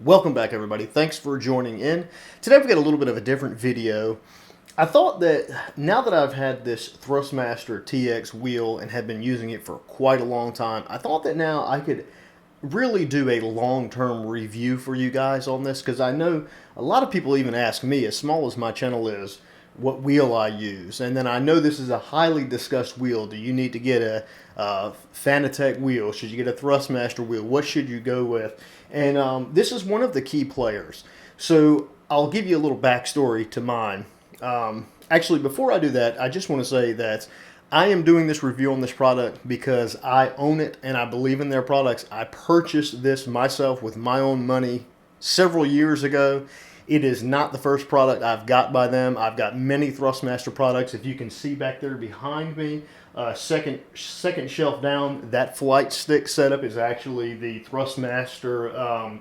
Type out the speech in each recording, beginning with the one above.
Welcome back, everybody. Thanks for joining in. Today we've got a little bit of a different video. I thought that now that I've had this Thrustmaster TX wheel and have been using it for quite a long time, I thought that now I could really do a long-term review for you guys on this, because I know a lot of people even ask me, as small as my channel is, what wheel I use. And then I know this is a highly discussed wheel. Do you need to get a Fanatec wheel? Should you get a Thrustmaster wheel? What should you go with? And this is one of the key players. So I'll give you a little backstory to mine. Actually, before I do that, I just want to say that I am doing this review on this product because I own it and I believe in their products. I purchased this myself with my own money several years ago. It is not the first product I've got by them. I've got many Thrustmaster products. If you can see back there behind me, second shelf down, that flight stick setup is actually the Thrustmaster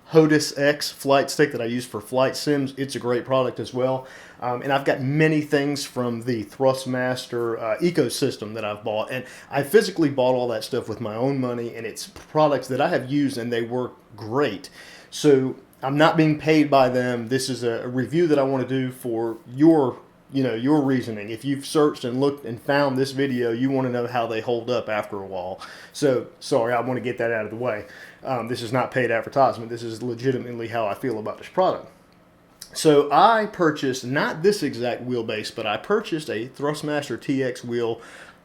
HOTUS X flight stick that I use for flight sims. It's a great product as well. And I've got many things from the Thrustmaster ecosystem that I've bought. And I physically bought all that stuff with my own money, and it's products that I have used and they work great. So I'm not being paid by them. This is a review that I want to do for your reasoning. If you've searched and looked and found this video, you want to know how they hold up after a while. So, sorry, I want to get that out of the way. This is not paid advertisement. This is legitimately how I feel about this product. So, I purchased, not this exact wheelbase, but I purchased a Thrustmaster TX wheel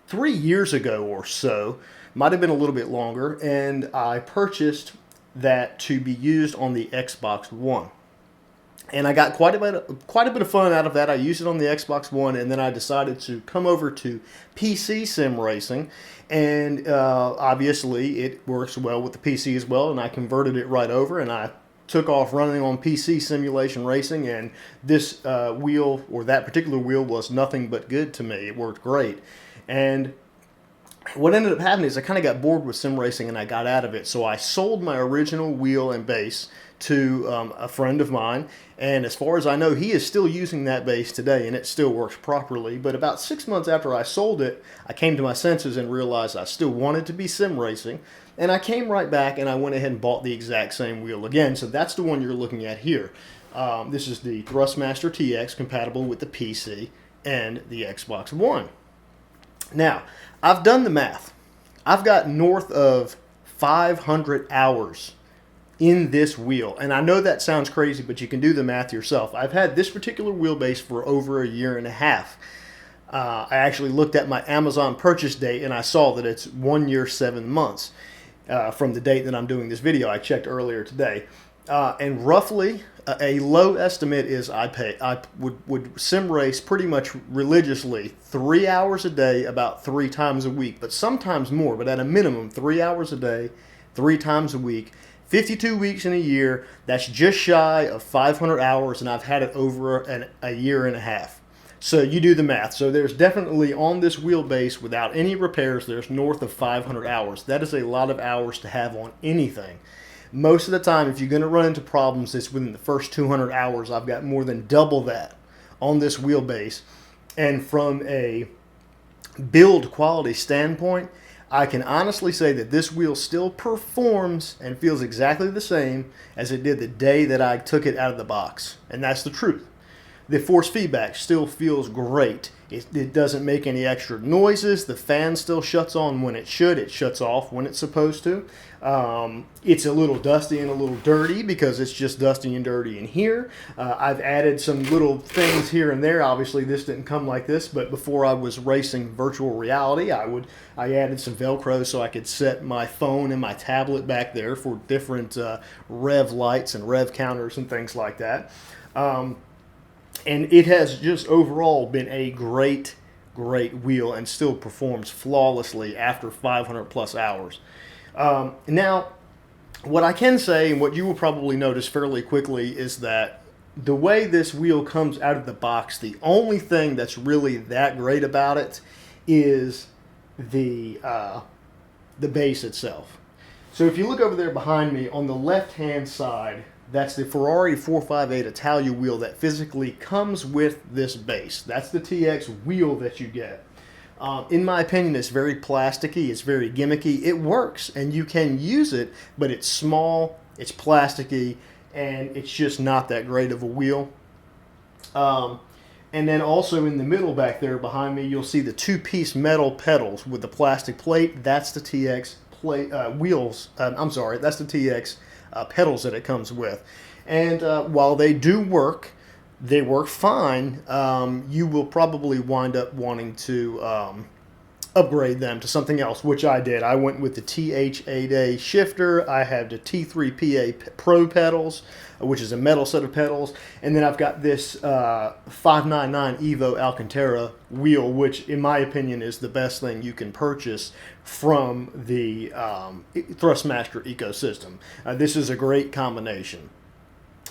3 years ago or so. Might have been a little bit longer. And I purchased that to be used on the Xbox One. And I got quite a bit of fun out of that. I used it on the Xbox One, and then I decided to come over to PC sim racing, and obviously it works well with the PC as well, and I converted it right over, and I took off running on PC simulation racing, and this wheel, or that particular wheel, was nothing but good to me. It worked great. And what ended up happening is I kind of got bored with sim racing and I got out of it. So I sold my original wheel and base to a friend of mine. And as far as I know, he is still using that base today and it still works properly. But about 6 months after I sold it, I came to my senses and realized I still wanted to be sim racing. And I came right back and I went ahead and bought the exact same wheel again. So that's the one you're looking at here. This is the Thrustmaster TX, compatible with the PC and the Xbox One. Now, I've done the math. I've got north of 500 hours in this wheel. And I know that sounds crazy, but you can do the math yourself. I've had this particular wheelbase for over a year and a half. I actually looked at my Amazon purchase date and I saw that it's 1 year, 7 months from the date that I'm doing this video. I checked earlier today. And roughly, a low estimate is I would sim race pretty much religiously 3 hours a day, about 3 times a week, but sometimes more, but at a minimum 3 hours a day, 3 times a week, 52 weeks in a year. That's just shy of 500 hours, and I've had it over a year and a half. So you do the math. So there's definitely, on this wheelbase, without any repairs, there's north of 500 hours. That is a lot of hours to have on anything. Most of the time, if you're going to run into problems, it's within the first 200 hours. I've got more than double that on this wheelbase. And from a build quality standpoint, I can honestly say that this wheel still performs and feels exactly the same as it did the day that I took it out of the box. And that's the truth. The force feedback still feels great. It doesn't make any extra noises. The fan still shuts on when it should. It shuts off when it's supposed to. It's a little dusty and a little dirty because it's just dusty and dirty in here. I've added some little things here and there. Obviously, this didn't come like this, but before I was racing virtual reality, I added some Velcro so I could set my phone and my tablet back there for different rev lights and rev counters and things like that. And it has just overall been a great wheel and still performs flawlessly after 500 plus hours. Now, what I can say, and what you will probably notice fairly quickly, is that the way this wheel comes out of the box, the only thing that's really that great about it is the base itself. So if you look over there behind me on the left-hand side, that's the Ferrari 458 Italia wheel that physically comes with this base. That's the TX wheel that you get. In my opinion, it's very plasticky, it's very gimmicky. It works, and you can use it, but it's small, it's plasticky, and it's just not that great of a wheel. And then also in the middle back there behind me, you'll see the two-piece metal pedals with the plastic plate. That's the TX wheels. I'm sorry, that's the TX pedals that it comes with. And while they do work, they work fine. You will probably wind up wanting to upgrade them to something else, which I did. I went with the TH8A Shifter. I have the T3PA Pro Pedals, which is a metal set of pedals. And then I've got this 599 Evo Alcantara wheel, which in my opinion is the best thing you can purchase from the Thrustmaster ecosystem. This is a great combination.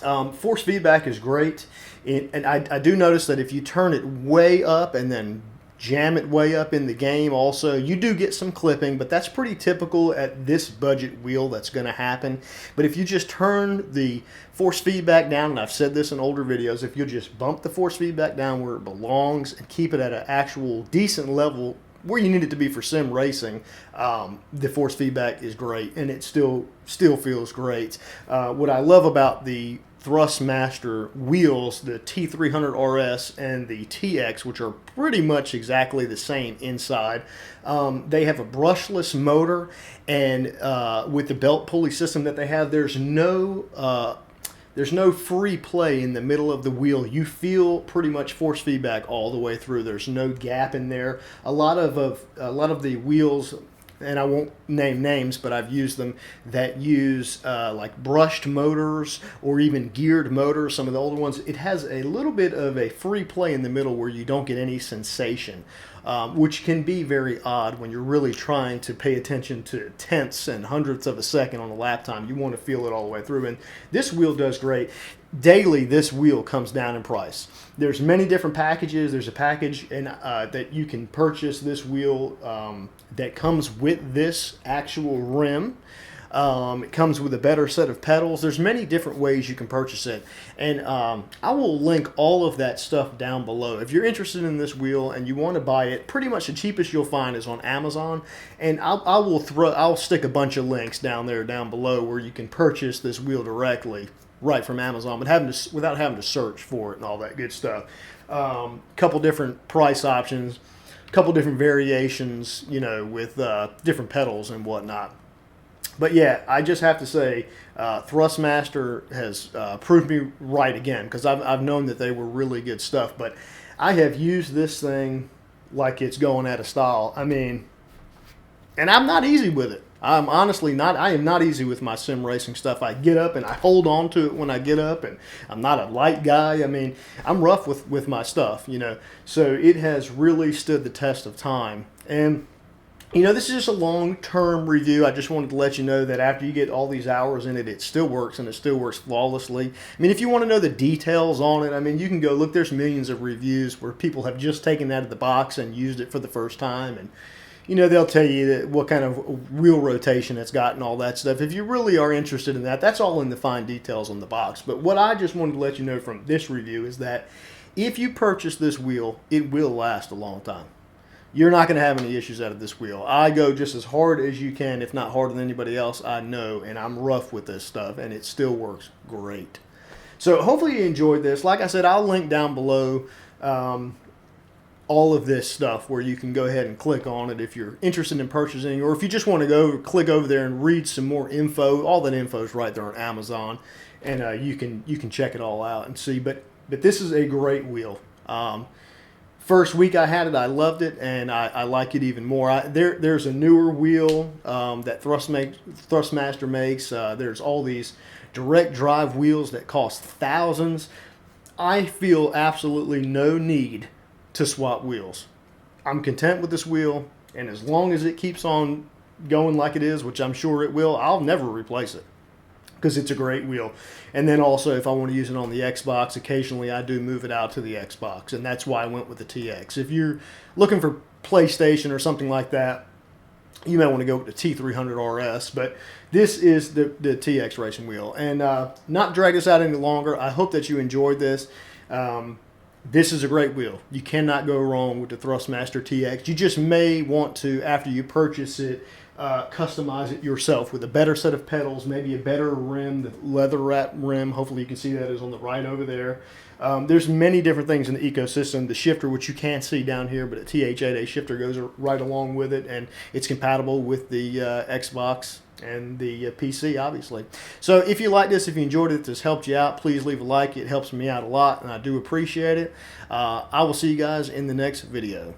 Force feedback is great. And I do notice that if you turn it way up and then jam it way up in the game also, you do get some clipping, but that's pretty typical at this budget wheel. That's going to happen. But if you just turn the force feedback down, and I've said this in older videos, if you just bump the force feedback down where it belongs and keep it at an actual decent level where you need it to be for sim racing, the force feedback is great, and it still feels great. What I love about the Thrustmaster wheels, the T300 RS and the TX, which are pretty much exactly the same inside. They have a brushless motor, and with the belt pulley system that they have, there's no free play in the middle of the wheel. You feel pretty much force feedback all the way through. There's no gap in there. A lot of the wheels, and I won't name names, but I've used them, that use like brushed motors or even geared motors, some of the older ones. It has a little bit of a free play in the middle where you don't get any sensation, which can be very odd when you're really trying to pay attention to tenths and hundredths of a second on a lap time. You want to feel it all the way through, and this wheel does great. Daily, this wheel comes down in price. There's many different packages. There's a package that you can purchase this wheel that comes with this actual rim. It comes with a better set of pedals. There's many different ways you can purchase it, and I will link all of that stuff down below. If you're interested in this wheel and you want to buy it, pretty much the cheapest you'll find is on Amazon, and I'll stick a bunch of links down below where you can purchase this wheel directly right from Amazon, but without having to search for it and all that good stuff. Couple different price options, couple different variations, with different pedals and whatnot. But yeah, I just have to say, Thrustmaster has proved me right again, because I've known that they were really good stuff. But I have used this thing like it's going out of style. I mean, and I'm not easy with it. I'm honestly not. I am not easy with my sim racing stuff. I get up and I hold on to it when I get up, and I'm not a light guy. I mean, I'm rough with my stuff, So it has really stood the test of time. And this is just a long-term review. I just wanted to let you know that after you get all these hours in it, it still works, and it still works flawlessly. I mean, if you want to know the details on it, I mean, you can go look. There's millions of reviews where people have just taken that out of the box and used it for the first time, and they'll tell you what kind of wheel rotation it's got and all that stuff. If you really are interested in that, that's all in the fine details on the box. But what I just wanted to let you know from this review is that if you purchase this wheel, it will last a long time. You're not going to have any issues out of this wheel. I go just as hard as you can, if not harder than anybody else I know, and I'm rough with this stuff, and it still works great. So hopefully you enjoyed this. Like I said, I'll link down below all of this stuff where you can go ahead and click on it if you're interested in purchasing, or if you just want to click over there and read some more info. All that info is right there on Amazon, and you can check it all out and see. But this is a great wheel. First week I had it, I loved it, and I like it even more. There's a newer wheel that Thrustmaster makes. There's all these direct drive wheels that cost thousands. I feel absolutely no need to swap wheels. I'm content with this wheel, and as long as it keeps on going like it is, which I'm sure it will, I'll never replace it, because it's a great wheel. And then also, if I want to use it on the Xbox, occasionally I do move it out to the Xbox, and that's why I went with the TX. If you're looking for PlayStation or something like that, you may want to go with the T300 RS, but this is the TX Racing Wheel. And not drag this out any longer, I hope that you enjoyed this. This is a great wheel. You cannot go wrong with the Thrustmaster TX. You just may want to, after you purchase it, customize it yourself with a better set of pedals, maybe a better rim, the leather wrap rim. Hopefully you can see that is on the right over there. There's many different things in the ecosystem. The shifter, which you can't see down here, but a TH8A shifter goes right along with it, and it's compatible with the Xbox and the PC, obviously. So if you like this, if you enjoyed it, if this helped you out, please leave a like. It helps me out a lot, and I do appreciate it. I will see you guys in the next video.